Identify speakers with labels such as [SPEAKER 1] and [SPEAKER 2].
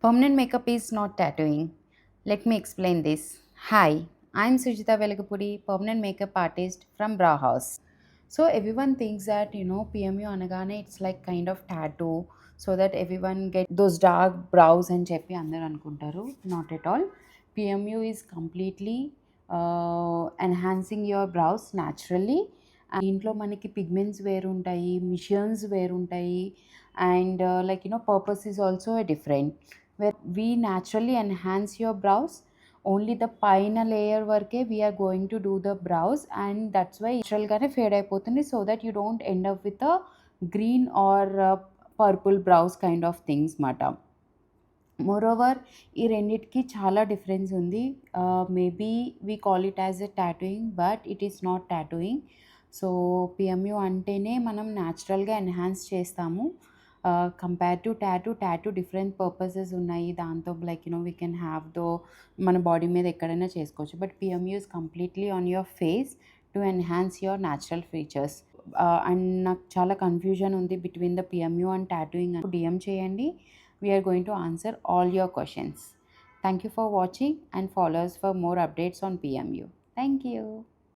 [SPEAKER 1] Permanent makeup is not tattooing. Let me explain this. Hi, I'm Sujita Velagapudi, permanent makeup artist from Brow House. So everyone thinks that PMU anagane it's like kind of tattoo, so that everyone get those dark brows and చెప్పి అందరు అనుకుంటారు. Not at all. PMU is completely enhancing your brows naturally. దీంట్లో మనకి pigments వేరుంటాయి, machines వేరుంటాయి, and purpose is also a different, where we naturally enhance your brows. Only the పైన layer వరకే we are going to do the brows, and that's why నేచురల్గానే fade అయిపోతుంది, so that you don't end up with a green or purple brows kind of things మాట. Moreover ఈ రెండిటికి చాలా difference ఉంది. Maybe we call it as a tattooing, but it is not tattooing. So PMU అంటేనే మనం న్యాచురల్గా enhance చేస్తాము. Compare to tattoo different purposes ఉన్నాయి. దాంతో వీ కెన్ హ్యావ్ మన బాడీ మీద ఎక్కడైనా చేసుకోవచ్చు. But PMU is completely on your face to enhance your natural features. And నాకు చాలా కన్ఫ్యూజన్ ఉంది between the PMU and tattooing. DM చేయండి. We are going to answer all your questions. Thank you for watching and follow us for more updates on PMU. Thank you.